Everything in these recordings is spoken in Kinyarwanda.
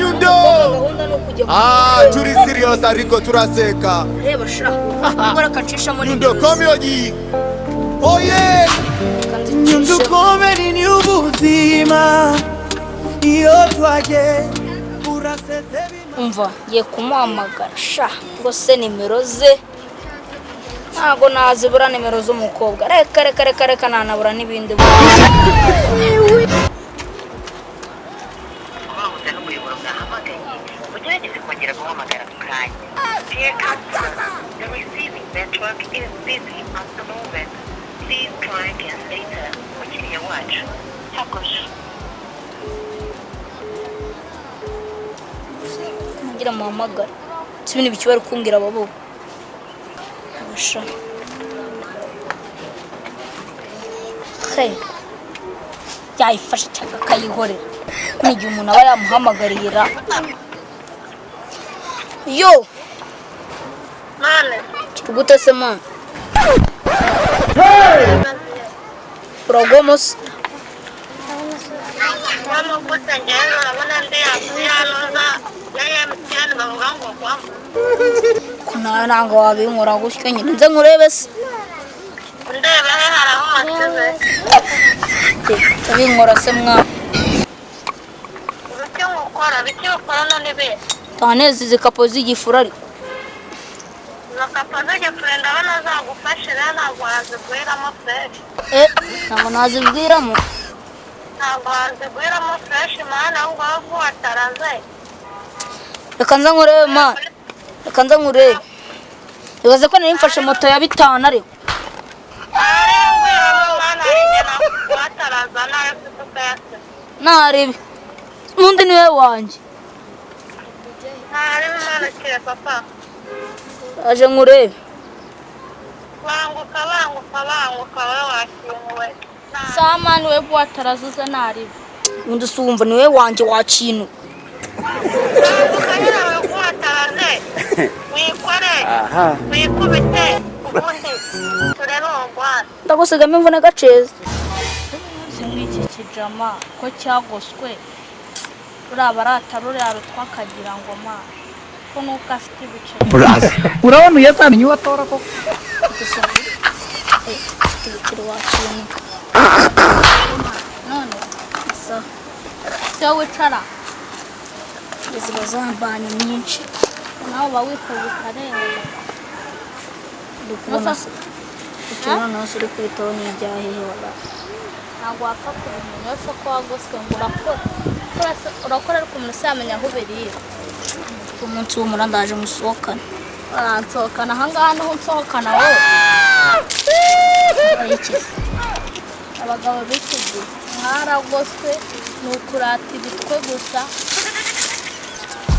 nyundo turi serious ariko turaseka reba sha ngora kacisha muri nyundo komyogi oye nyundo komedi ni ubuzima iyo twaje urasete umva ngiye kumuhamagara sha ngo se nimero ze ntago nazibura nimero z'umukobwa reka nanabura n'ibindi The receiving network is busy at the moment. Please try again later. Continue watch. Hakush. ngira muhamagara sibini bikibara kumbwira babo abasha hey yayifashe cyangwa kayihorera n'igihe umuntu aba yamuhamagarira yo Mane. Gute se man? Programos. Vamos kutangana abana ndi akuyanoza yaya mutiyana bavugango kwa. Kuna nango wabinkora gutyo nyine nze nkurebe se. Ndeba he haraho mateze. Tabinkora se mwa. Bityo ukora none be. Tanezi zikapo zigifurari. Nakapaje friend abana zagufashira ntabwo azigwiramo fresh. Ntabwo nazibwiramo. Ntabwo azigwiramo fresh mana ahubwo aho wataraze. Reka nza nkurebe ma. Reka nza nkurebe. Ibaze ko nari mfashe moto ya 5 ariko. Naribi. Mundi niwe wanje. Naribi mana kire papa. Aje nkurebe. Banguka wewe washyinguwe. Samani we bwatarazuza naribi. Undi sumva niwe wanje wakintu. Banguka wewe bwataraze. Wikore. Wikubite. Ubundi turerongwa. Ndagusigama imvune gaceza. Siniki kijama ko cyagoswe. Urabarata twakagira ngoma. Ko nuko afite ibice. Urabona uyasana nyuwa tora ko. Tiri wakintu. None. So wicara. Iziba zambanye nyinshi. Nawe bawikoze karenga. Dukubona. Ikintu nose uri kwitaho ni ibyahehe wala. Ntabwo wapfa kubimenya wese ko wagoswe ngo urakora ariko umuntu samenya aho berira. Umunsi w'umura ndaje musohokana. Aransohokana ahangaha niho nsohokana wowe. Abagabo b'ikigi mwaragoswe nukurata ibitwe gusa.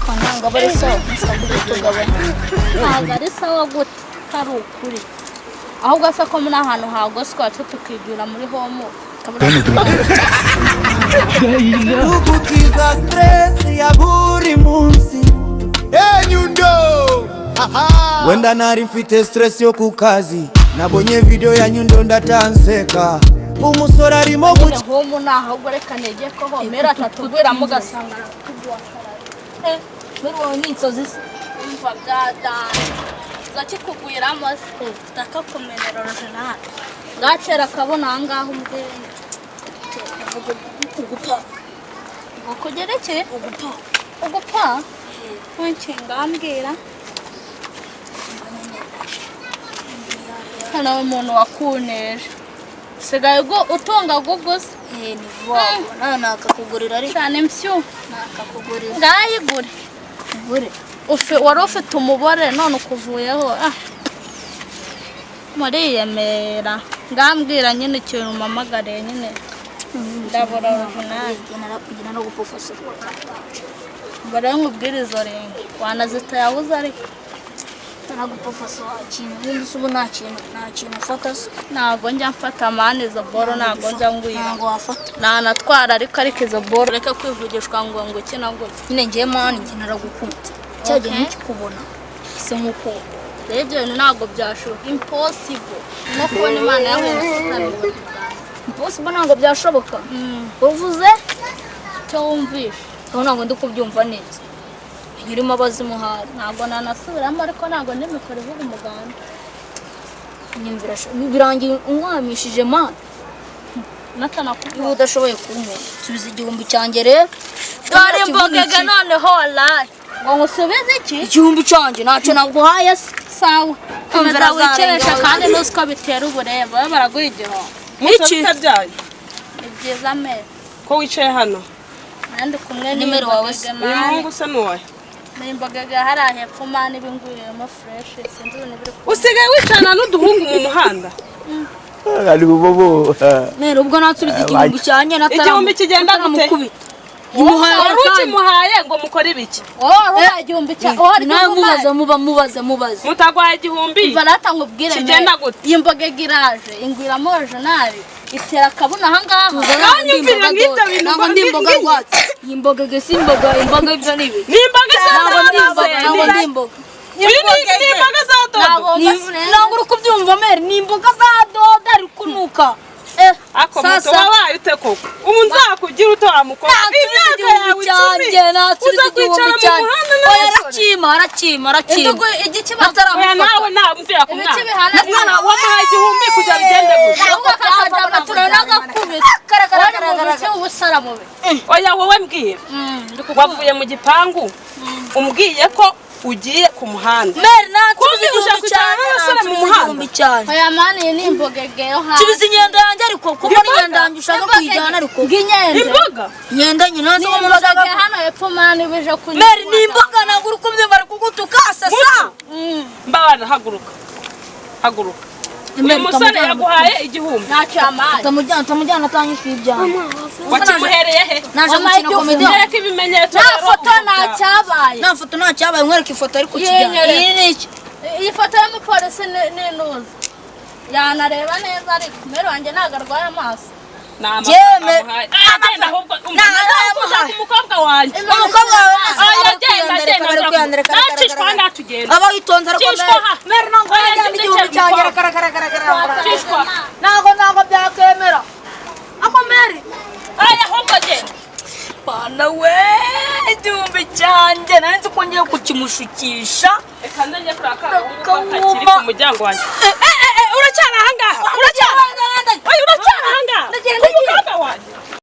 Kananga bari sawa musaburi tugabanya. Ntabwo ari sawa gute kari ukuri. Ahubwo se ko muri ahantu hagoswe tukigira muri homo. Ukiza stress ya buri munsi nyundo wenda nari mfite stress yo ku kazi nabonye video ya nyundo ndatanseka umusore arimo guca homo nahubwo reka nege ko homera tatubwira mugasanga tugwa muri n'inzozi umva byada gace kugwira amaso takakomenera rojana gacera kabona angaho umwe ugupa ukogereke ugupa ngambwira hano umuntu wakuneje sigaye go utonga gogose ni vwabo nayo nakakugurira ari cyane mpyo nakakugurira ngayigure gure wari ufite umubare none ukuvuyeho muriyemera ngambwira nyine ikintu mpamagare nyine ndabura original kugira no gupofasa bare nkubwirizo renga wanazita yabuze ariko nagupofasa ikintu bindi subu nta kintu ufata ntago njya mfata mane izo boro ntago njya ngwira ntago wafata nanatwara ariko izo boro reka kwivugishwa ngo kina ngo nyine ngiye mani njye naragukunze cyaje n'ikikubona se nkuko rero ibintu ntago byashoboka impossible no kubona imana yawe impossible ntago byashoboka uvuze cyo wumvisha ntabwo ndi kubyumva neza nyirimo abazimuhari ntabwo nanasubiramo ariko ntabwo n'imikoro ivuga umuganda nyumvira birangiye unkwamishije mana natanakubwira iyo udashoboye kumbona subiza igihumbi cyanjye rero dore imbogege noneho wallahi ngo ngusubize iki igihumbi cyanjye ntacyo naguhaye sawa komeza wikeresha kandi nuzi ko bitera uburembe baba baraguha igihombo iki byabaye ni byiza meza ko wicaye hano kandi kumwe nimero wawe uyu muhungu usa n'uwahe ni imbogege hariya hepfo mani ibingwiriyemo fureshi sinzi ibintu biri usigaye wicarana n'uduhungu mu muhanda ari bobo mero ubwo natsubiza igihumbi cyanjye igihumbi kigenda gute wari ukimuhaye ngo mukore ibiki wowe igihumbi cya nawe mubaze mutagwaye igihumbi iva natangubwire kigenda gute iyi mbogege iraje ingwiramo originali itera akabuna ahangaha kanyumvira nk'ibyo bintu ntabwo ndi imboga rwatsi iyi mbogege si imboga ibyo ni ibi ni imboga ntabwo ndi imboga ni imboga za dodo ntabwo uri kubyumva mere ni imboga za dodo ari kunuka ako muto wabaye ute koko ubu nzakugira utora mukobwa imyaka yawe icumi uza kwicara mu muhanda indogo igikibazo oya nawe namvira ku mwana wamuhaye igihumbi kugira bigende oya wowe mbwira wavuye mu gipangu umbwiye ko ugiye ku muhanda kumbi uje kujyana n'abasore mu muhanda oya mani ni imbogege yo hanze subiza inyenda yanjye ariko kuko n'inyenda yanjye ushaka kuyijyana ariko imboga inyenda nyine ntabwo umuntu ashaka hano hepfo mani bije kunywa meri ni imboga ntabwo uri kubyumva ari kugutuka sasa mbabana haguruka uyu musore yaguhaye igihumbi ntacyo yamaye utamujyana atanyishyuye ibyaha wakimuhereye he naje gukina komedi mwereke ibimenyetso nta foto ntacyabaye nta cyabaye mwereke ifoto ari ku kijyana iyi ni iki iyi foto y'umupolisi n'intuzi yanareba neza ariko mbere wanjye ntabwo arwaye amaso agenda ahubwo umukobwa wanjye umukobwa wawe nacishwa ndatugenda aba yitonze ariko mere ntabwo yajyana igihumbi cyanjye ntabwo byakemera ako mere ahubwo genda bana we igihumbi cyanjye nari nzi ko ngiye kukimushukisha reka ndajya kuri akakiri ku muryango wanjye uracyari ahangaha